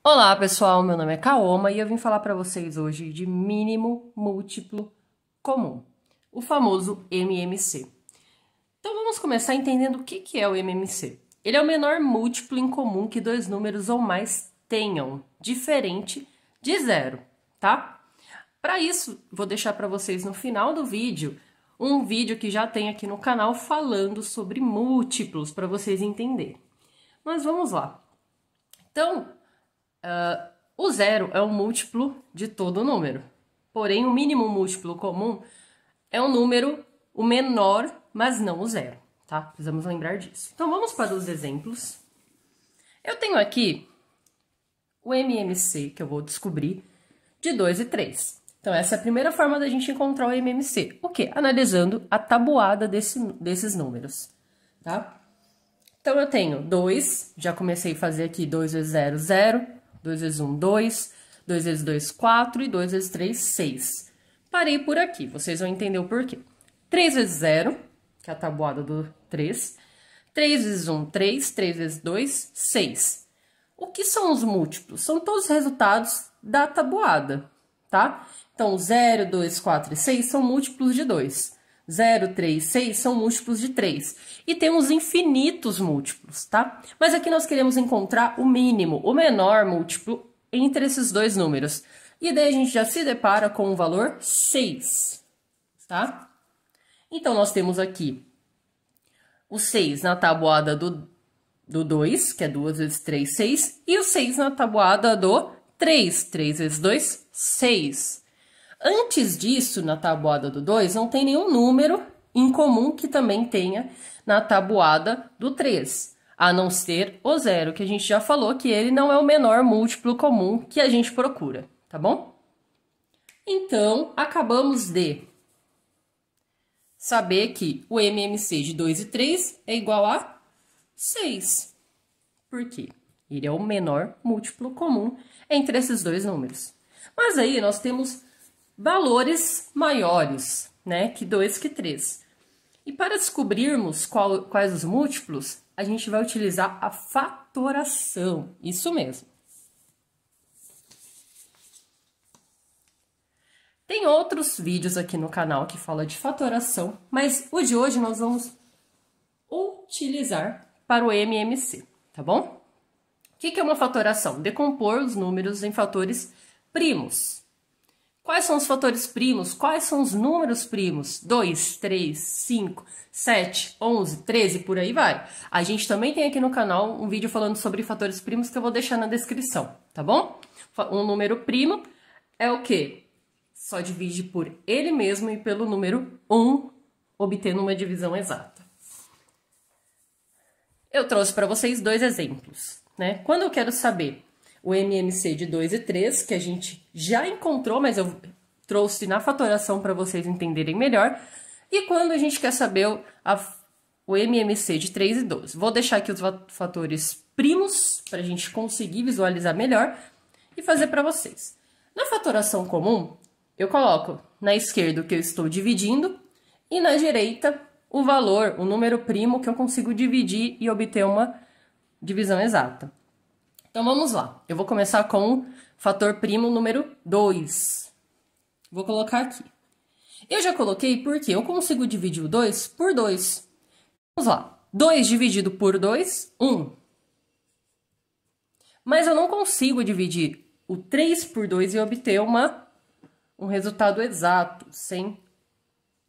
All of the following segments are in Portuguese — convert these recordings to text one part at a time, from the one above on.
Olá pessoal, meu nome é Kaoma e eu vim falar para vocês hoje de mínimo múltiplo comum, o famoso MMC. Então vamos começar entendendo o que é o MMC. Ele é o menor múltiplo em comum que dois números ou mais tenham, diferente de zero, tá? Para isso, vou deixar para vocês no final do vídeo um vídeo que já tem aqui no canal falando sobre múltiplos para vocês entenderem. Mas vamos lá. Então, o zero é um múltiplo de todo número. Porém, o mínimo múltiplo comum é um número, o menor, mas não o zero, tá? Precisamos lembrar disso. Então, vamos para os exemplos. Eu tenho aqui o MMC, que eu vou descobrir, de 2 e 3. Então, essa é a primeira forma da gente encontrar o MMC. O quê? Analisando a tabuada desses números, tá? Então, eu tenho 2, já comecei a fazer aqui 2 vezes 0, 0. 2 vezes 1, 2. 2 vezes 2, 4. E 2 vezes 3, 6. Parei por aqui, vocês vão entender o porquê. 3 vezes 0, que é a tabuada do 3. 3 vezes 1, 3. 3 vezes 2, 6. O que são os múltiplos? São todos os resultados da tabuada, tá? Então, 0, 2, 4 e 6 são múltiplos de 2. 0, 3, 6 são múltiplos de 3. E temos infinitos múltiplos, tá? Mas aqui nós queremos encontrar o mínimo, o menor múltiplo entre esses dois números. E daí a gente já se depara com o valor 6, tá? Então, nós temos aqui o 6 na tabuada do 2, que é 2 vezes 3, 6. E o 6 na tabuada do 3. 3 vezes 2, 6. Antes disso, na tabuada do 2, não tem nenhum número em comum que também tenha na tabuada do 3, a não ser o 0, que a gente já falou que ele não é o menor múltiplo comum que a gente procura, tá bom? Então, acabamos de saber que o MMC de 2 e 3 é igual a 6. Por quê? Ele é o menor múltiplo comum entre esses dois números. Mas aí nós temos valores maiores, né, que 2 que 3. E para descobrirmos quais os múltiplos, a gente vai utilizar a fatoração, isso mesmo. Tem outros vídeos aqui no canal que falam de fatoração, mas o de hoje nós vamos utilizar para o MMC, tá bom? O que é uma fatoração? Decompor os números em fatores primos. Quais são os fatores primos? Quais são os números primos? 2, 3, 5, 7, 11, 13, por aí vai. A gente também tem aqui no canal um vídeo falando sobre fatores primos que eu vou deixar na descrição, tá bom? Um número primo é o quê? Só divide por ele mesmo e pelo número 1, obtendo uma divisão exata. Eu trouxe para vocês dois exemplos, né? Quando eu quero saber o MMC de 2 e 3, que a gente já encontrou, mas eu trouxe na fatoração para vocês entenderem melhor. E quando a gente quer saber o MMC de 3 e 12. Vou deixar aqui os fatores primos para a gente conseguir visualizar melhor e fazer para vocês. Na fatoração comum, eu coloco na esquerda o que eu estou dividindo e na direita o valor, o número primo que eu consigo dividir e obter uma divisão exata. Então, vamos lá. Eu vou começar com o fator primo número 2. Vou colocar aqui. Eu já coloquei porque eu consigo dividir o 2 por 2. Vamos lá. 2 dividido por 2, 1. Mas eu não consigo dividir o 3 por 2 e obter um resultado exato, sem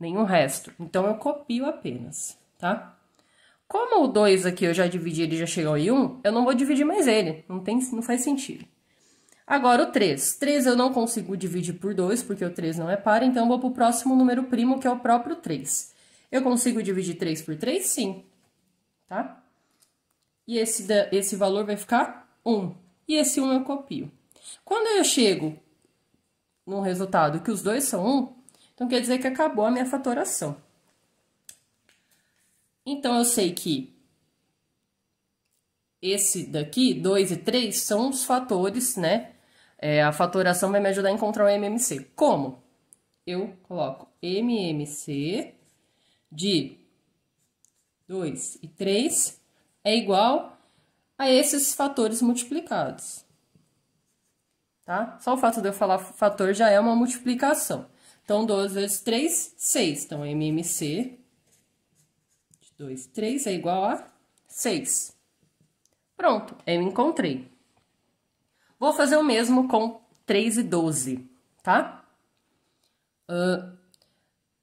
nenhum resto. Então, eu copio apenas, tá? Como o 2 aqui eu já dividi, ele já chegou em 1, eu não vou dividir mais ele, não faz sentido. Agora o 3. 3 eu não consigo dividir por 2, porque o 3 não é par, então eu vou para o próximo número primo, que é o próprio 3. Eu consigo dividir 3 por 3? Sim. Tá? E esse valor vai ficar 1. E esse 1 eu copio. Quando eu chego no resultado que os dois são 1, então quer dizer que acabou a minha fatoração. Então, eu sei que esse daqui, 2 e 3, são os fatores, né? A fatoração vai me ajudar a encontrar o MMC. Como? Eu coloco MMC de 2 e 3 é igual a esses fatores multiplicados. tá? Só o fato de eu falar fator já é uma multiplicação. Então, 2 vezes 3, 6. Então, MMC de 2, 3 é igual a 6. Pronto, eu encontrei. Vou fazer o mesmo com 3 e 12, tá?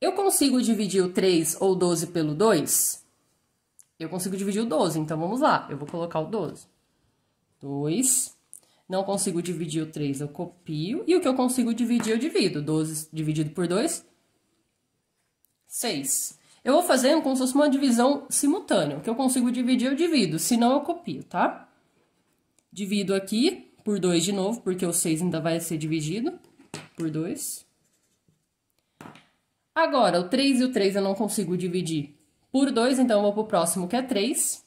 Eu consigo dividir o 3 ou 12 pelo 2? Eu consigo dividir o 12, então vamos lá. Eu vou colocar o 12. 2. Não consigo dividir o 3, eu copio. E o que eu consigo dividir, eu divido. 12 dividido por 2, 6. Eu vou fazendo como se fosse uma divisão simultânea. O que eu consigo dividir, eu divido. Se não, eu copio, tá? Divido aqui por 2 de novo, porque o 6 ainda vai ser dividido por 2. Agora, o 3 e o 3 eu não consigo dividir por 2, então eu vou pro próximo, que é 3.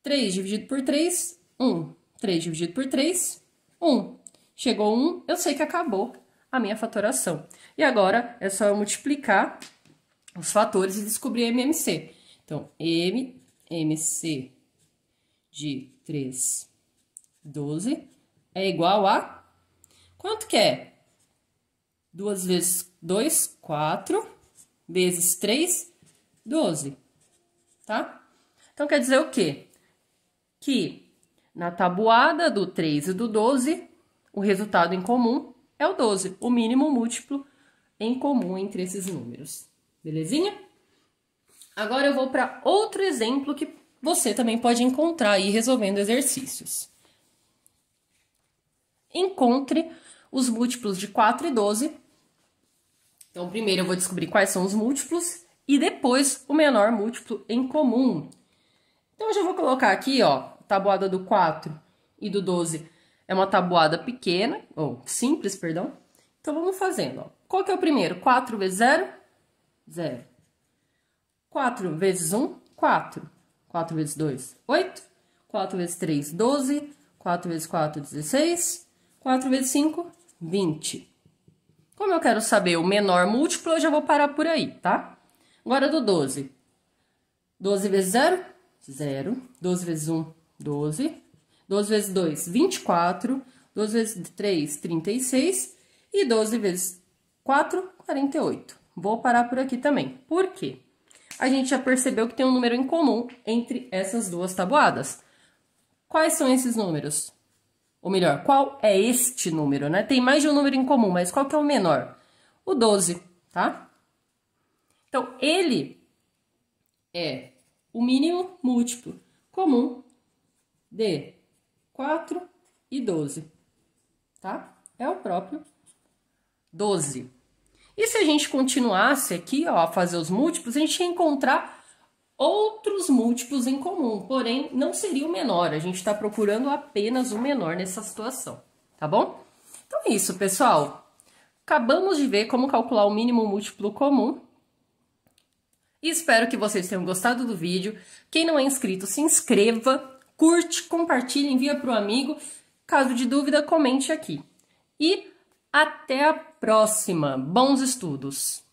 3 dividido por 3, 1. 3 dividido por 3, 1. Chegou 1, eu sei que acabou a minha fatoração. E agora, é só eu multiplicar os fatores e descobrir a MMC. Então, MMC de 3, 12 é igual a... Quanto que é? 2 vezes 2, 4, vezes 3, 12, tá? Então, quer dizer o quê? Que na tabuada do 3 e do 12, o resultado em comum é o 12, o mínimo múltiplo em comum entre esses números. Belezinha? Agora eu vou para outro exemplo que você também pode encontrar aí resolvendo exercícios. Encontre os múltiplos de 4 e 12. Então, primeiro eu vou descobrir quais são os múltiplos e depois o menor múltiplo em comum. Então, eu já vou colocar aqui, ó, a tabuada do 4 e do 12 é uma tabuada pequena, ou simples, perdão. Então, vamos fazendo, ó. Qual que é o primeiro? 4 vezes 0? 0. 4 vezes 1? 4. 4 vezes 2? 8. 4 vezes 3? 12. 4 vezes 4? 16. 4 vezes 5? 20. Como eu quero saber o menor múltiplo, eu já vou parar por aí, tá? Agora do 12. 12 vezes 0? 0. 12 vezes 1? 12. 12 vezes 2? 24. 12 vezes 3? 36. E 12 vezes 4? 48. Vou parar por aqui também. Por quê? A gente já percebeu que tem um número em comum entre essas duas tabuadas. Quais são esses números? Ou melhor, qual é este número, né? Tem mais de um número em comum, mas qual que é o menor? O 12, tá? Então, ele é o mínimo múltiplo comum de 4 e 12, tá? É o próprio 12. E se a gente continuasse aqui, ó, a fazer os múltiplos, a gente ia encontrar outros múltiplos em comum, porém, não seria o menor. A gente está procurando apenas o menor nessa situação, tá bom? Então é isso, pessoal. Acabamos de ver como calcular o mínimo múltiplo comum. E espero que vocês tenham gostado do vídeo. Quem não é inscrito, se inscreva, curte, compartilhe, envia para o amigo. Caso de dúvida, comente aqui. E até a próxima. Bons estudos!